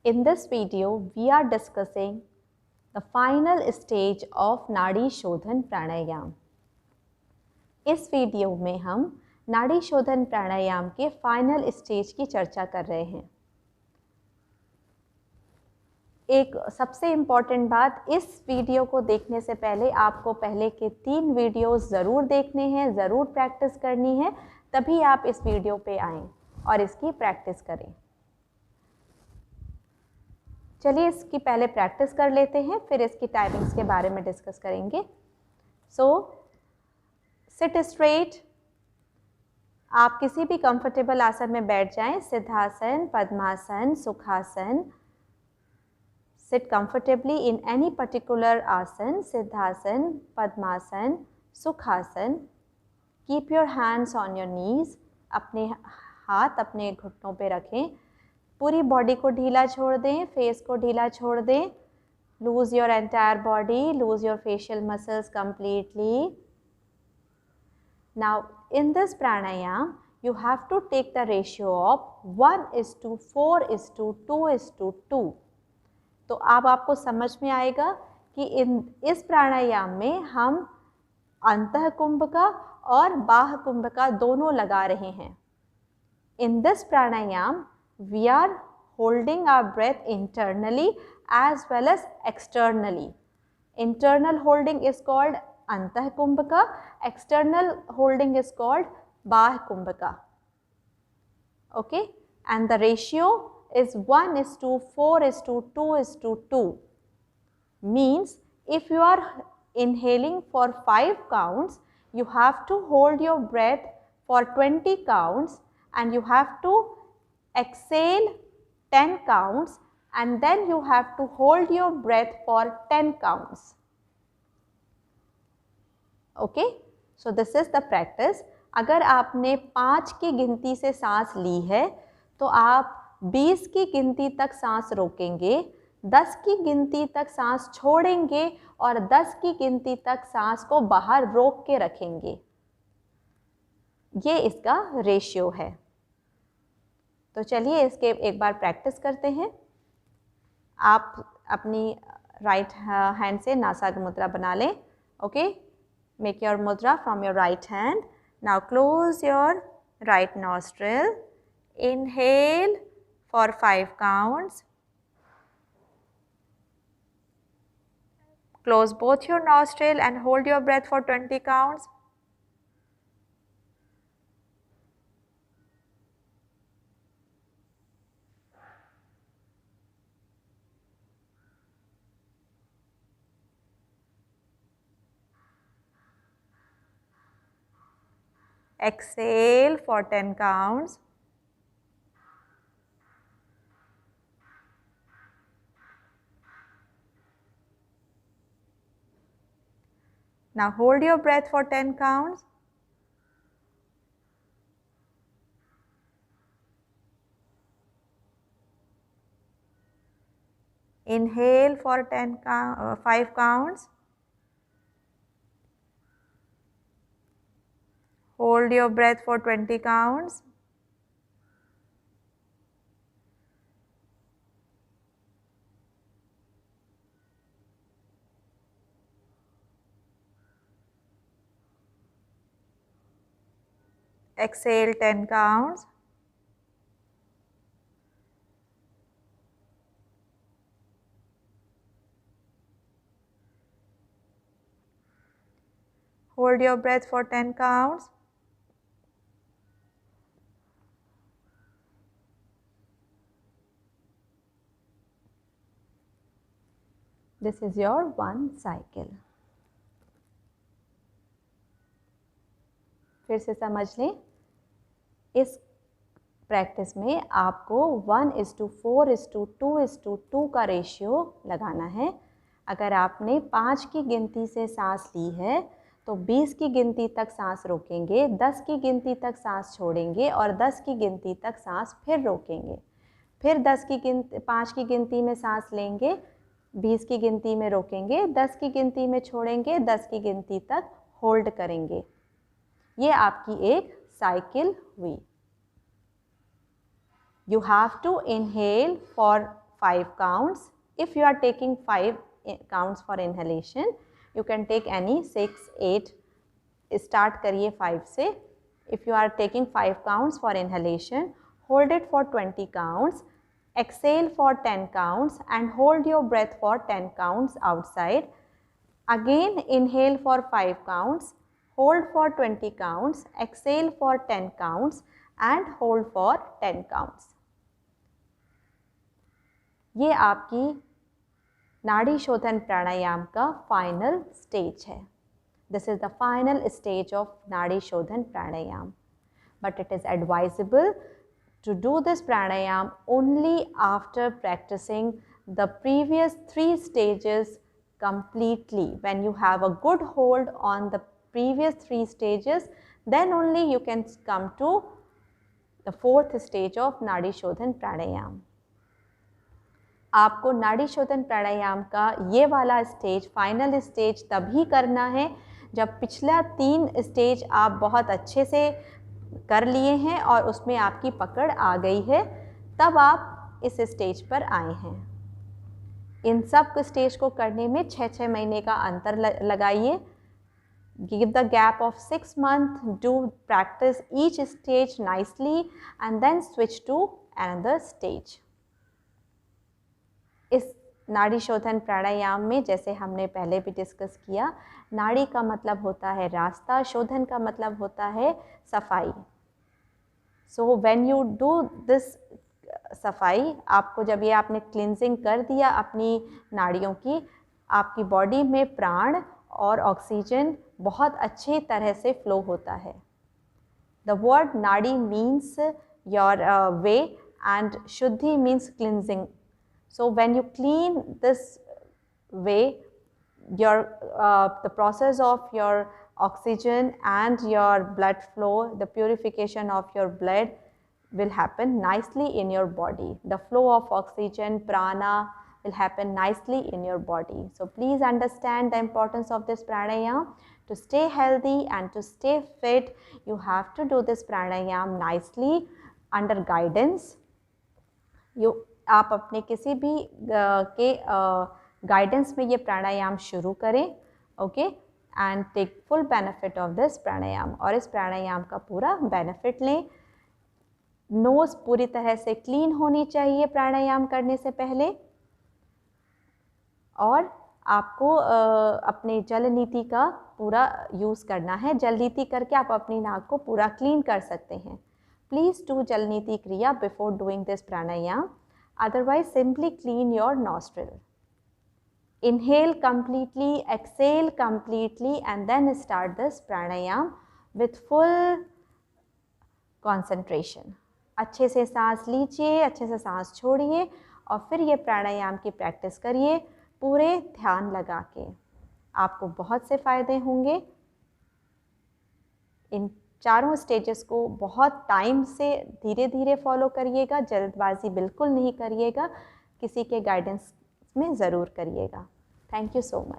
In this video, we are discussing the final stage of नाड़ी शोधन प्राणायाम। इस video में हम नाड़ी शोधन प्राणायाम के फाइनल स्टेज की चर्चा कर रहे हैं। एक सबसे इम्पॉर्टेंट बात, इस वीडियो को देखने से पहले आपको पहले के 3 वीडियोस ज़रूर देखने हैं, ज़रूर प्रैक्टिस करनी है, तभी आप इस वीडियो पे आएँ और इसकी प्रैक्टिस करें। चलिए इसकी पहले प्रैक्टिस कर लेते हैं, फिर इसकी टाइमिंग्स के बारे में डिस्कस करेंगे। सो सिट स्ट्रेट, आप किसी भी कंफर्टेबल आसन में बैठ जाएं, siddhasana, padmasana, sukhasana. Sit comfortably in any particular asana, siddhasana, padmasana, sukhasana. Keep your hands on your knees, अपने हाथ अपने घुटनों पे रखें। पूरी बॉडी को ढीला छोड़ दें, फेस को ढीला छोड़ दें। Lose your entire body, lose your facial muscles completely. Now in this pranayam you have to take the ratio of 1:4:2:2। तो अब आपको समझ में आएगा कि इस प्राणायाम में हम अंतः कुंभका और बाह्य कुंभका दोनों लगा रहे हैं। In this pranayam we are holding our breath internally as well as externally. Internal holding is called antah kumbhaka, external holding is called bah kumbhaka. Okay, and the ratio is 1:4:2:2. Means if you are inhaling for 5 counts, you have to hold your breath for 20 counts and you have to exhale 10 counts and then you have to hold your breath for 10 counts. Okay, so this is the practice. अगर आपने 5 की गिनती से सांस ली है तो आप 20 की गिनती तक सांस रोकेंगे, 10 की गिनती तक सांस छोड़ेंगे और 10 की गिनती तक सांस को बाहर रोक के रखेंगे। ये इसका रेशियो है। तो चलिए इसके एक बार प्रैक्टिस करते हैं। आप अपनी राइट हैंड से नासाग्र मुद्रा बना लें। ओके, मेक योर मुद्रा from your right hand. Now close your right nostril, inhale for 5 counts, close both your nostril and hold your breath for 20 counts. Exhale for 10 counts. Now hold your breath for 10 counts. Inhale for 5 counts. Hold your breath for 20 counts. Exhale 10 counts. Hold your breath for 10 counts. This is your 1 cycle. फिर से समझ लें, इस practice में आपको 1:4:2:2 का ratio लगाना है। अगर आपने 5 की गिनती से सांस ली है तो 20 की गिनती तक सांस रोकेंगे, 10 की गिनती तक सांस छोड़ेंगे और 10 की गिनती तक सांस फिर रोकेंगे। फिर 5 की गिनती में सांस लेंगे, 20 की गिनती में रोकेंगे, 10 की गिनती में छोड़ेंगे, 10 की गिनती तक होल्ड करेंगे। ये आपकी एक साइकिल हुई। You have to inhale for 5 counts. If you are taking 5 counts for inhalation, you can take any 6, 8. Start करिए 5 से. If you are taking 5 counts for inhalation, hold it for 20 counts, exhale for 10 counts and hold your breath for 10 counts outside. Again inhale for 5 counts, hold for 20 counts, exhale for 10 counts and hold for 10 counts. ये आपकी नाड़ी शोधन प्राणायाम का final stage है. This is the final stage of Nadi Shodhan Pranayam. But it is advisable to do this pranayam only after practicing the previous 3 stages completely. When you have a good hold on the previous 3 stages, then only you can come to the 4th stage of Nadi Shodhan Pranayam. आपको नाड़ी शोधन प्राणायाम का ये वाला stage, final stage तभी करना है जब पिछला 3 स्टेज आप बहुत अच्छे से कर लिए हैं और उसमें आपकी पकड़ आ गई है, तब आप इस स्टेज पर आए हैं. इन सब स्टेज को करने में 6-6 महीने का अंतर लगाइए. Give the gap of 6 months, do practice each stage nicely and then switch to another stage. इस नाड़ी शोधन प्राणायाम में, जैसे हमने पहले भी डिस्कस किया, नाड़ी का मतलब होता है रास्ता, शोधन का मतलब होता है सफाई. So when you do this सफाई, आपको जब ये आपने क्लिनजिंग कर दिया अपनी नाड़ियों की, आपकी बॉडी में प्राण और ऑक्सीजन बहुत अच्छी तरह से फ्लो होता है. द वर्ड नाड़ी मीन्स योर वे एंड शुद्धि means cleansing. So when you clean this way, the process of your oxygen and your blood flow, the purification of your blood will happen nicely in your body. The flow of oxygen, prana, will happen nicely in your body. So please understand the importance of this pranayam. To stay healthy and to stay fit, you have to do this pranayam nicely under guidance. आप अपने किसी भी के guidance में ये प्राणायाम शुरू करें, okay, and take full benefit of this pranayama. और इस प्राणायाम का पूरा बेनिफिट लें. नोज़ पूरी तरह से क्लीन होनी चाहिए प्राणायाम करने से पहले. और आपको अपने जल नीति का पूरा यूज़ करना है. जल नीति करके आप अपनी नाक को पूरा क्लीन कर सकते हैं. प्लीज़ डू जल नीति क्रिया before doing this pranayama. Otherwise, simply clean your nostril. Inhale completely, exhale completely and then start this pranayam with full concentration. अच्छे से सांस लीजिए, अच्छे से सांस छोड़िए और फिर ये प्राणायाम की प्रैक्टिस करिए पूरे ध्यान लगा के. आपको बहुत से फ़ायदे होंगे. इन चारों स्टेजेस को बहुत टाइम से धीरे धीरे फॉलो करिएगा. जल्दबाजी बिल्कुल नहीं करिएगा. किसी के गाइडेंस में ज़रूर करिएगा. Thank you so much.